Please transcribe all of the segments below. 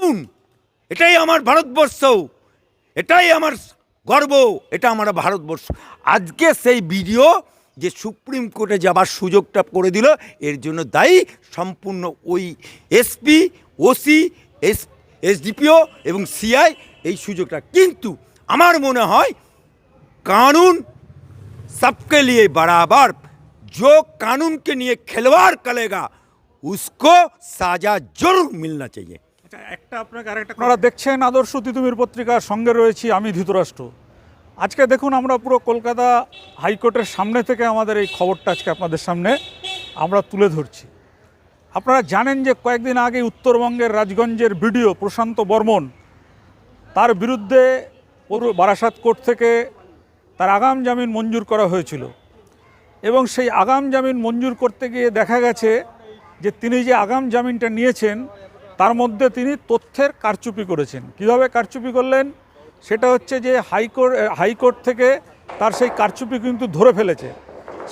আপন, এটাই আমার ভারতবর্ষ, এটাই আমার গর্ব, এটা আমার ভারতবর্ষ। আজকে সেই ভিডিও যে সুপ্রিম কোর্টে যাবার সুযোগটা করে দিল, এর জন্য দায়ী সম্পূর্ণ ওই এসপি, ওসি, এসডিপিও এবং সিআই এই সুযোগটা। কিন্তু আমার মনে হয় কানুন सबके लिए बराबर, जो कानून के लिए खिलवाड़ करेगा उसको साजा जरूर मिलना चाहिए। আপনারা দেখছেন আদর্শ তিতুমির পত্রিকার সঙ্গে রয়েছি আমি ধৃতরাষ্ট্র। আজকে দেখুন আমরা পুরো কলকাতা হাইকোর্টের সামনে থেকে আমাদের এই খবরটা আজকে আপনাদের সামনে আমরা তুলে ধরছি। আপনারা জানেন যে কয়েকদিন আগে উত্তরবঙ্গের রাজগঞ্জের বিডিও প্রশান্ত বর্মন, তার বিরুদ্ধে বারাসাত কোর্ট থেকে তার আগাম জামিন মঞ্জুর করা হয়েছিল এবং সেই আগাম জামিন মঞ্জুর করতে গিয়ে দেখা গেছে যে তিনি যে আগাম জামিনটা নিয়েছেন তার মধ্যে তিনি তথ্যের কারচুপি করেছেন। কিভাবে কারচুপি করলেন সেটা হচ্ছে যে হাইকোর্ট থেকে তার সেই কারচুপি কিন্তু ধরে ফেলেছে।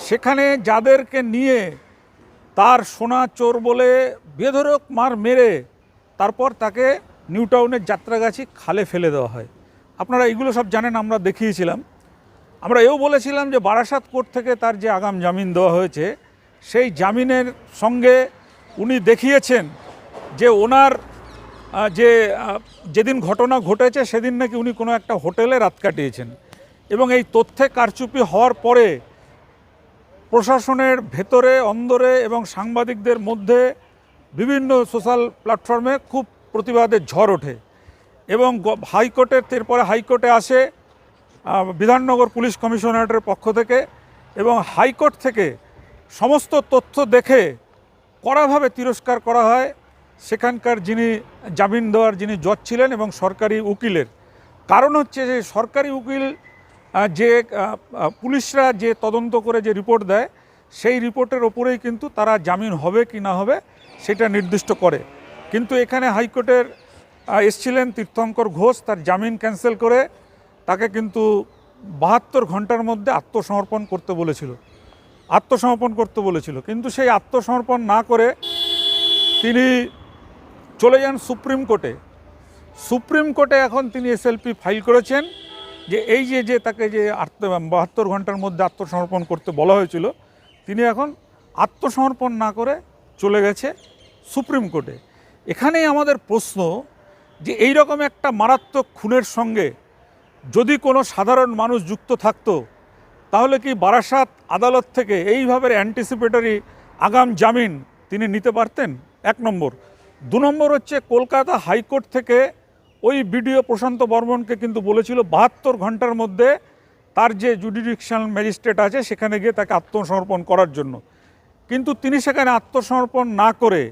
সেখানে যাদেরকে নিয়ে তার সোনা চোর বলে বেধড়ক মার মেরে তারপর তাকে নিউ টাউনের যাত্রাগাছি খালে ফেলে দেওয়া হয়। আপনারা এগুলো সব জানেন, আমরা দেখিয়েছিলাম। আমরা এও বলেছিলাম যে বারাসাত কোর্ট থেকে তার যে আগাম জামিন দেওয়া হয়েছে সেই জামিনের সঙ্গে উনি দেখিয়েছেন যে ওনার যেদিন ঘটনা ঘটেছে সেদিন নাকি উনি কোনো একটা হোটেলে রাত কাটিয়েছেন এবং এই তথ্যে কারচুপি হওয়ার পরে প্রশাসনের ভেতরে অন্দরে এবং সাংবাদিকদের মধ্যে বিভিন্ন সোশ্যাল প্ল্যাটফর্মে খুব প্রতিবাদের ঝড় ওঠে এবং এরপরে হাইকোর্টে আসে বিধাননগর পুলিশ কমিশনারেটের পক্ষ থেকে এবং হাইকোর্ট থেকে সমস্ত তথ্য দেখে কড়াভাবে তিরস্কার করা হয় সেখানকার যিনি জামিন দেওয়ার যিনি জজ ছিলেন এবং সরকারি উকিলের। কারণ হচ্ছে যে সরকারি উকিল যে পুলিশরা যে তদন্ত করে যে রিপোর্ট দেয় সেই রিপোর্টের ওপরেই কিন্তু তারা জামিন হবে কি না হবে সেটা নির্দিষ্ট করে। কিন্তু এখানে হাইকোর্টের এসছিলেন তীর্থঙ্কর ঘোষ, তার জামিন ক্যান্সেল করে তাকে কিন্তু 72 ঘন্টার মধ্যে আত্মসমর্পণ করতে বলেছিল। কিন্তু সেই আত্মসমর্পণ না করে তিনি চলে যান সুপ্রিম কোর্টে। এখন তিনি এসএলপি ফাইল করেছেন যে এই যে তাকে যে 72 ঘন্টার মধ্যে আত্মসমর্পণ করতে বলা হয়েছিল, তিনি এখন আত্মসমর্পণ না করে চলে গেছে সুপ্রিম কোর্টে। এখানেই আমাদের প্রশ্ন যে এই রকম একটা মারাত্মক খুনের সঙ্গে যদি কোনো সাধারণ মানুষ যুক্ত থাকতো তাহলে কি বারাসাত আদালত থেকে এইভাবে অ্যান্টিসিপেটরি আগাম জামিন তিনি নিতে পারতেন? 1 নম্বর। 2 নম্বর হচ্ছে কলকাতা হাইকোর্ট থেকে ওই বিডিও প্রশান্ত বর্মনকে কিন্তু বলেছিল 72 ঘন্টার মধ্যে তার যে জুডিশিয়াল ম্যাজিস্ট্রেট আছে সেখানে গিয়ে তাকে আত্মসমর্পণ করার জন্য। কিন্তু তিনি সেখানে আত্মসমর্পণ না করে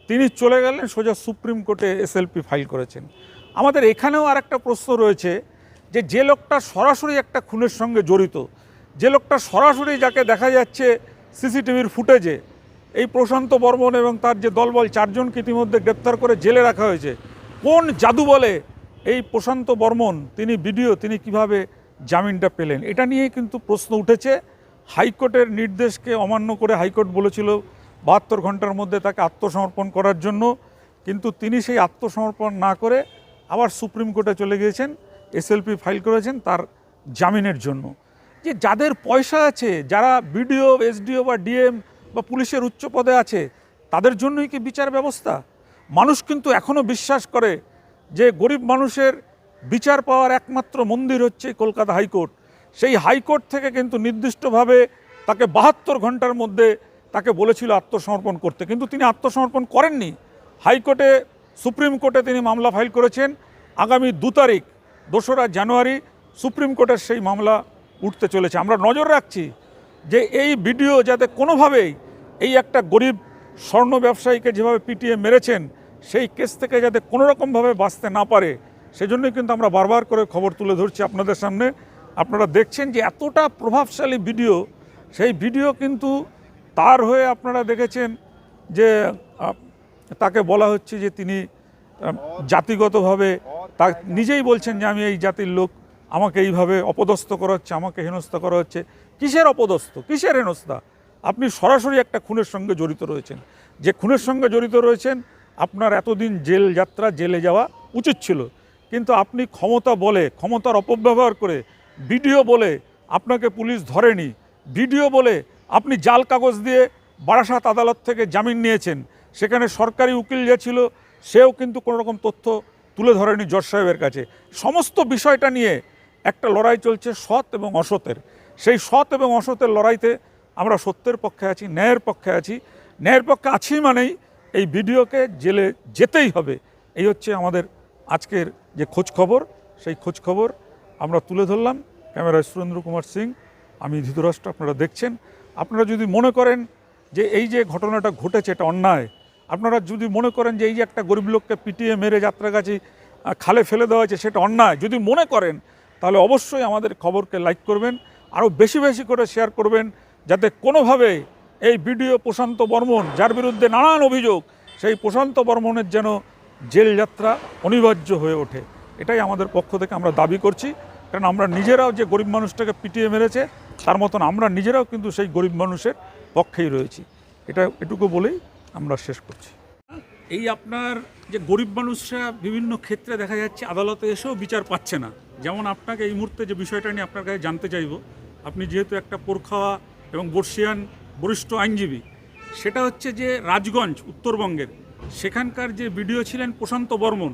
তিনি চলে গেলেন সোজা সুপ্রিম কোর্টে এসএলপি ফাইল করেছেন। আমাদের এখানেও আর একটা প্রশ্ন রয়েছে যে লোকটা সরাসরি একটা খুনের সঙ্গে জড়িত, যে লোকটা সরাসরি যাকে দেখা যাচ্ছে সিসিটিভির ফুটেজে, এই প্রশান্ত বর্মন এবং তার যে দলবল 4 জনকে ইতিমধ্যে গ্রেপ্তার করে জেলে রাখা হয়েছে। কোন জাদু বলে এই প্রশান্ত বর্মন তিনি বিডিও, তিনি কিভাবে জামিনটা পেলেন? এটা নিয়ে কিন্তু প্রশ্ন উঠেছে। হাইকোর্টের নির্দেশকে অমান্য করে হাইকোর্ট বলেছিল 72 ঘন্টার মধ্যে তাকে আত্মসমর্পণ করার জন্য, কিন্তু তিনি সেই আত্মসমর্পণ না করে আবার সুপ্রিম কোর্টে চলে গিয়েছেন, এসএলপি ফাইল করেছেন তার জামিনের জন্য। যে যাদের পয়সা আছে, যারা বিডিও, এসডিও বা ডিএম বা পুলিশের উচ্চ পদে আছে, তাদের জন্যই কি বিচার ব্যবস্থা? মানুষ কিন্তু এখনও বিশ্বাস করে যে গরিব মানুষের বিচার পাওয়ার একমাত্র মন্দির হচ্ছে কলকাতা হাইকোর্ট। সেই হাইকোর্ট থেকে কিন্তু নির্দিষ্টভাবে তাকে 72 ঘন্টার মধ্যে তাকে বলেছিল আত্মসমর্পণ করতে, কিন্তু তিনি আত্মসমর্পণ করেননি। হাইকোর্টে, সুপ্রিম কোর্টে তিনি মামলা ফাইল করেছেন। আগামী 2 তারিখ 2রা জানুয়ারি সুপ্রিম কোর্টের সেই মামলা উঠতে চলেছে। আমরা নজর রাখছি যে এই ভিডিও যাতে কোনোভাবেই এই একটা গরিব স্বর্ণ ব্যবসায়ীকে যেভাবে পিটিয়ে মেরেছেন সেই কেস থেকে যাতে কোনোরকমভাবে বাঁচতে না পারে, সেজন্যই কিন্তু আমরা বারবার করে খবর তুলে ধরছি আপনাদের সামনে। আপনারা দেখছেন যে এতটা প্রভাবশালী ভিডিও, সেই ভিডিও কিন্তু তার হয়ে আপনারা দেখেছেন যে তাকে বলা হচ্ছে যে তিনি জাতিগতভাবে তা নিজেই বলছেন যে আমি এই জাতির লোক, আমাকে এইভাবে অপদস্থ করা হচ্ছে, আমাকে হেনস্থা করা হচ্ছে। কিসের অপদস্থ, কিসের হেনস্থা? আপনি সরাসরি একটা খুনের সঙ্গে জড়িত রয়েছেন। যে খুনের সঙ্গে জড়িত রয়েছেন আপনার এতদিন জেল যাত্রা, জেলে যাওয়া উচিত ছিল। কিন্তু আপনি ক্ষমতা বলে, ক্ষমতার অপব্যবহার করে, ভিডিও বলে আপনাকে পুলিশ ধরেনি, ভিডিও বলে আপনি জাল কাগজ দিয়ে বারাসাত আদালত থেকে জামিন নিয়েছেন। সেখানে সরকারি উকিল যে ছিল সেও কিন্তু কোনো রকম তথ্য তুলে ধরেনি জজ সাহেবের কাছে। সমস্ত বিষয়টা নিয়ে একটা লড়াই চলছে সৎ এবং অসতের। সেই সৎ এবং অসতের লড়াইতে আমরা সত্যের পক্ষে আছি, ন্যায়ের পক্ষে আছি। ন্যায়ের পক্ষে আছি মানেই এই ভিডিওকে জেলে যেতেই হবে। এই হচ্ছে আমাদের আজকের যে খোঁজ খবর, সেই খোঁজ খবর আমরা তুলে ধরলাম। ক্যামেরায় সুরেন্দ্র কুমার সিং, আমি ধৃতরাষ্ট্র, আপনারা দেখছেন। আপনারা যদি মনে করেন যে এই যে ঘটনাটা ঘটেছে এটা অন্যায়, আপনারা যদি মনে করেন যে এই যে একটা গরিব লোককে পিটিয়ে মেরে যাত্রাগাছি খালে ফেলে দেওয়া হয়েছে সেটা অন্যায়, যদি মনে করেন তাহলে অবশ্যই আমাদের খবরকে লাইক করবেন, আরও বেশি বেশি করে শেয়ার করবেন, যাতে কোনোভাবে এই ভিডিও প্রশান্ত বর্মন, যার বিরুদ্ধে নানান অভিযোগ, সেই প্রশান্ত বর্মনের যেন জেল যাত্রা অনিবার্য হয়ে ওঠে। এটাই আমাদের পক্ষ থেকে আমরা দাবি করছি। কারণ আমরা নিজেরাও যে গরিব মানুষটাকে পিটিয়ে মেরেছে তার মতন আমরা নিজেরাও কিন্তু সেই গরিব মানুষের পক্ষেই রয়েছি। এটুকু বলেই আমরা শেষ করছি। এই আপনার যে গরিব মানুষরা বিভিন্ন ক্ষেত্রে দেখা যাচ্ছে আদালতে এসেও বিচার পাচ্ছে না। যেমন আপনাকে এই মুহূর্তে যে বিষয়টা নিয়ে আপনার কাছে জানতে চাইব, আপনি যেহেতু একটা পোরখাওয়া এবং বর্ষিয়ান বরিষ্ঠ আইনজীবী, সেটা হচ্ছে যে রাজগঞ্জ উত্তরবঙ্গের সেখানকার যে ভিডিও ছিলেন প্রশান্ত বর্মন,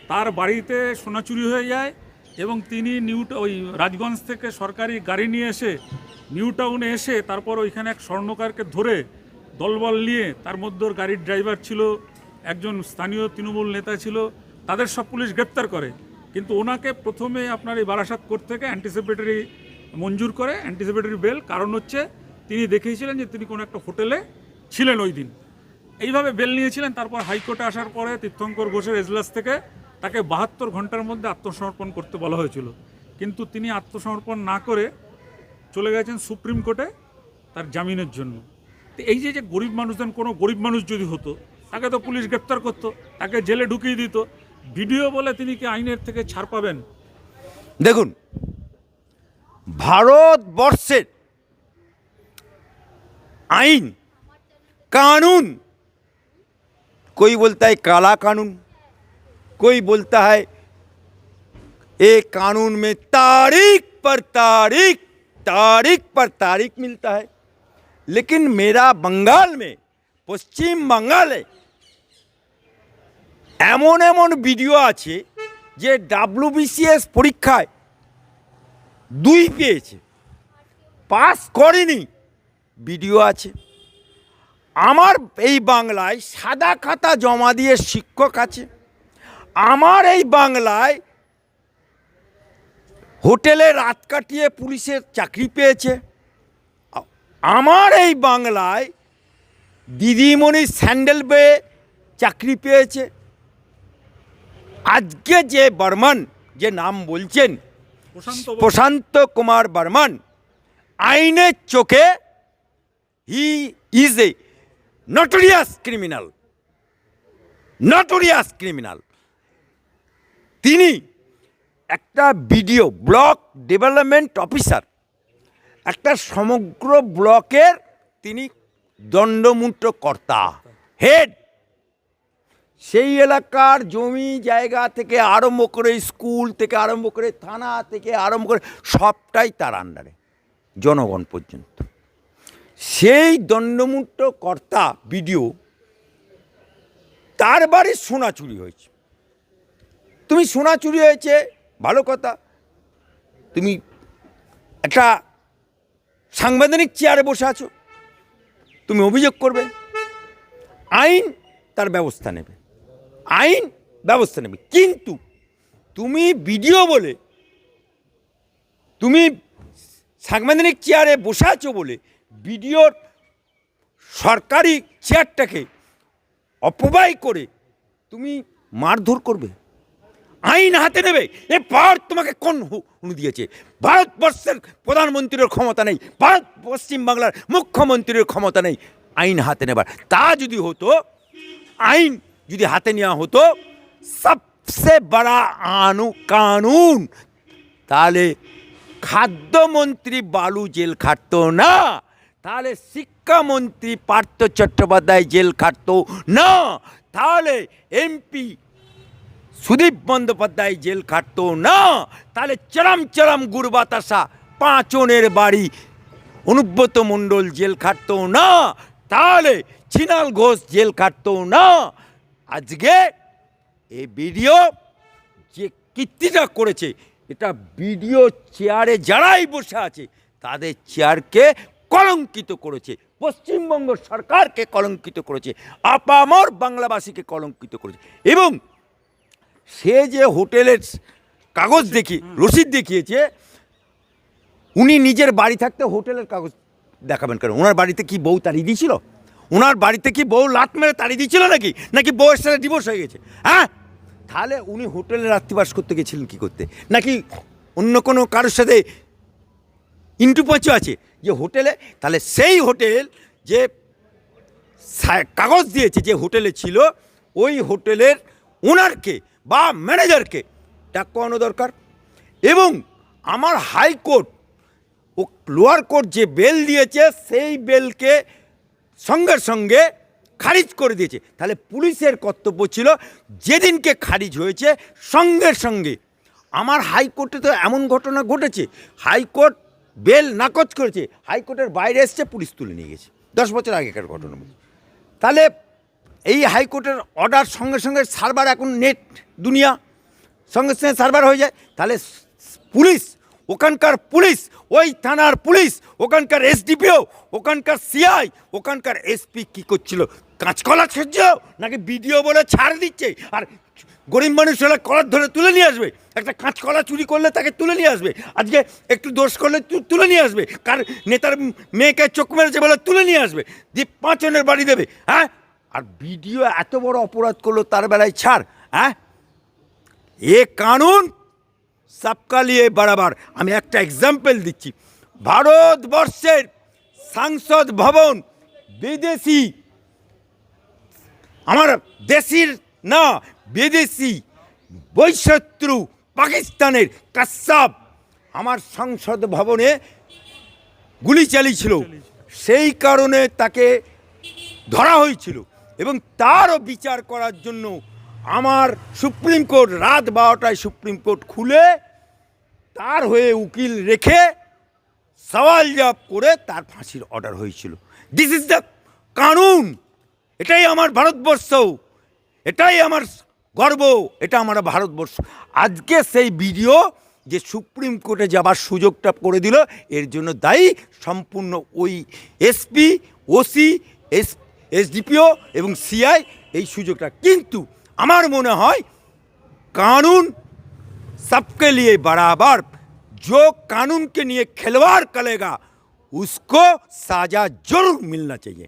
তার বাড়িতে সোনা চুরি হয়ে যায় এবং তিনি ওই রাজগঞ্জ থেকে সরকারি গাড়ি নিয়ে এসে নিউ টাউনে এসে তারপর ওইখানে এক স্বর্ণকারকে ধরে দলবল নিয়ে, তার মধ্যে ওর গাড়ির ড্রাইভার ছিল, একজন স্থানীয় তৃণমূল নেতা ছিল, তাদের সব পুলিশ গ্রেপ্তার করে। কিন্তু ওনাকে প্রথমে আপনার এই বারাসাত কোর্ট থেকে অ্যান্টিসিপেটরি মঞ্জুর করে, অ্যান্টিসিপেটরি বেল, কারণ হচ্ছে তিনি দেখিয়েছিলেন যে তিনি কোনো একটা হোটেলে ছিলেন ওই দিন। এইভাবে বেল নিয়েছিলেন। তারপর হাইকোর্টে আসার পরে তীর্থঙ্কর ঘোষের এজলাস থেকে তাকে 72 ঘন্টার মধ্যে আত্মসমর্পণ করতে বলা হয়েছিল। কিন্তু তিনি আত্মসমর্পণ না করে চলে গেছেন সুপ্রিম কোর্টে তার জামিনের জন্য। তো এই যে গরিব মানুষজন, কোনো গরিব মানুষ যদি হতো তাকে তো পুলিশ গ্রেপ্তার করতো, তাকে জেলে ঢুকিয়ে দিত। ভিডিও বলে তিনি কি আইনের থেকে ছাড় পাবেন? দেখুন, ভারতবর্ষের आइन कानून, कोई बोलता है काला कानून, कोई बोलता है एक कानून में तारीख पर तारीख, तारीख पर तारीख मिलता है। लेकिन मेरा बंगाल में, पश्चिम बंगाले एमन एमन भिडियो आछे जे WBCS परीक्षाয় 2 পেয়েছে, পাস করেনি, ভিডিও আছে। আমার এই বাংলায় সাদা খাতা জমা দিয়ে শিক্ষক আছে। আমার এই বাংলায় হোটেলে রাত কাটিয়ে পুলিশের চাকরি পেয়েছে। আমার এই বাংলায় দিদিমণি স্যান্ডেল বেয়ে চাকরি পেয়েছে। আজকে যে বর্মন, যে নাম বলছেন প্রশান্ত কুমার বর্মন, আইনের চোখে he is a notorious criminal, notorious criminal. তিনি একটা ভিডিও ব্লক ডেভেলপমেন্ট অফিসার, একটা সমগ্র ব্লকের তিনি দণ্ডমুক্ত কর্তা, হেড। সেই এলাকার জমি জায়গা থেকে আরম্ভ করে, স্কুল থেকে আরম্ভ করে, থানা থেকে আরম্ভ করে সবটাই তার আন্ডারে, জনগণ পর্যন্ত। সেই দণ্ডমুক্ত কর্তা ভিডিও, তার বাড়ির সোনা চুরি হয়েছে। তুমি সোনা চুরি হয়েছে ভালো কথা, তুমি একটা সাংবিধানিক চেয়ারে বসে আছো, তুমি অভিযোগ করবে, আইন তার ব্যবস্থা নেবে, আইন ব্যবস্থা নেবে। কিন্তু তুমি ভিডিও বলে, তুমি সাংবিধানিক চেয়ারে বসে আছো বলে ভিডিওর সরকারি চেয়ারটাকে অপব্যয় করে তুমি মারধর করবে, আইন হাতে নেবে। এ পাওয়ার তোমাকে কোন দিয়েছে? ভারতবর্ষের প্রধানমন্ত্রীর ক্ষমতা নেই, পশ্চিমবাংলার মুখ্যমন্ত্রীর ক্ষমতা নেই আইন হাতে নেবার। তা যদি হতো, আইন যদি হাতে নেওয়া হতো, সবচেয়ে বড় কানুন, তাহলে খাদ্যমন্ত্রী বালু জেল খাটতো না, তাহলে শিক্ষামন্ত্রী পার্থ চট্টোপাধ্যায় জেল খাটতো না, তাহলে এমপি সুদীপ বন্দ্যোপাধ্যায় জেল খাটতো না, তাহলে চরম চরম গুড় বাতাসা পাঁচনের বাড়ি অনুব্রত মণ্ডল জেল খাটতো না, তাহলে ছিনাল ঘোষ জেল খাটতো না। আজকে এই ভিডিও যে কীর্তিটা করেছে, এটা ভিডিও চেয়ারে যারাই বসে আছে তাদের চেয়ারকে কলঙ্কিত করেছে, পশ্চিমবঙ্গ সরকারকে কলঙ্কিত করেছে, আপামর বাংলাবাসীকে কলঙ্কিত করেছে। এবং সে যে হোটেলের কাগজ রসিদ দেখিয়েছে, উনি নিজের বাড়ি থাকতে হোটেলের কাগজ দেখাবেন কেন? ওনার বাড়িতে কি বউ তাড়িয়ে দিয়েছিল? ওনার বাড়িতে কি বউ লাত মেরে তাড়িয়ে দিয়েছিল নাকি বউয়ের সাথে ডিভোর্স হয়ে গেছে? হ্যাঁ, তাহলে উনি হোটেলে রাত্রিবাস করতে গেছিলেন কি করতে? নাকি অন্য কোনো কারোর সাথে ইন্টু পাঁচু আছে যে হোটেলে? তাহলে সেই হোটেল যে কাগজ দিয়েছে যে হোটেলে ছিল, ওই হোটেলের ওনারকে বা ম্যানেজারকে ডাকানো দরকার। এবং আমার হাইকোর্ট ও লোয়ার কোর্ট যে বেল দিয়েছে, সেই বেলকে সঙ্গে সঙ্গে খারিজ করে দিয়েছে। তাহলে পুলিশের কর্তব্য ছিল যেদিনকে খারিজ হয়েছে সঙ্গে সঙ্গে, আমার হাইকোর্টে তো এমন ঘটনা ঘটেছে, হাইকোর্ট বেল নাকচ করেছে, হাইকোর্টের বাইরে এসছে, পুলিশ তুলে নিয়ে গেছে, 10 বছর আগেকার ঘটনা বলছি। তাহলে এই হাইকোর্টের অর্ডার সঙ্গে সঙ্গে সার্ভার, এখন নেট দুনিয়া, সঙ্গে সঙ্গে সার্ভার হয়ে যায়। তাহলে পুলিশ, ওখানকার পুলিশ, ওই থানার পুলিশ, ওখানকার এসডিপিও, ওখানকার সিআই, ওখানকার এসপি কী করছিল? কাঁচকলা সহ্য নাকি ভিডিও বলে ছাড় দিচ্ছে? আর গরিব মানুষ হলে কলার ধরে তুলে নিয়ে আসবে, একটা কাঁচকলা চুরি করলে তাকে তুলে নিয়ে আসবে, আজকে একটু দোষ করলে তুলে নিয়ে আসবে, কার নেতার মেয়েকে চোখ মেরেছে বলে তুলে নিয়ে আসবে, দিয়ে পাঁচনের বাড়ি দেবে। হ্যাঁ, আর ভিডিও এত বড় অপরাধ করলো, তার বেলায় ছাড়? হ্যাঁ, এ কানুন সবকা লিয়ে বরাবর। আমি একটা এক্সাম্পল দিচ্ছি, ভারতবর্ষের সংসদ ভবন বিদেশি, আমার দেশির না বিদেশি বৈশত্রু পাকিস্তানের কাসাব আমার সংসদ ভবনে গুলি চালিয়েছিল, সেই কারণে তাকে ধরা হয়েছিল। এবং তারও বিচার করার জন্য আমার সুপ্রিম কোর্ট রাত 12টায় সুপ্রিম কোর্ট খুলে তার হয়ে উকিল রেখে সওয়াল জবাব করে তার ফাঁসির অর্ডার হয়েছিল। দিস ইজ দ্য কানুন। এটাই আমার ভারতবর্ষ, এটাই আমার গর্ব, এটা আমার ভারতবর্ষ। আজকে সেই ভিডিও যে সুপ্রিম কোর্টে যাবার সুযোগটা করে দিল, এর জন্য দায়ী সম্পূর্ণ ওই এসপি, ওসি, এসডিপিও এবং সিআই, এই সুযোগটা। কিন্তু আমার মনে হয় कानून सबके लिए बराबर, जो कानून के लिए खिलवाड़ करेगा उसको सजा जरूर मिलना चाहिए।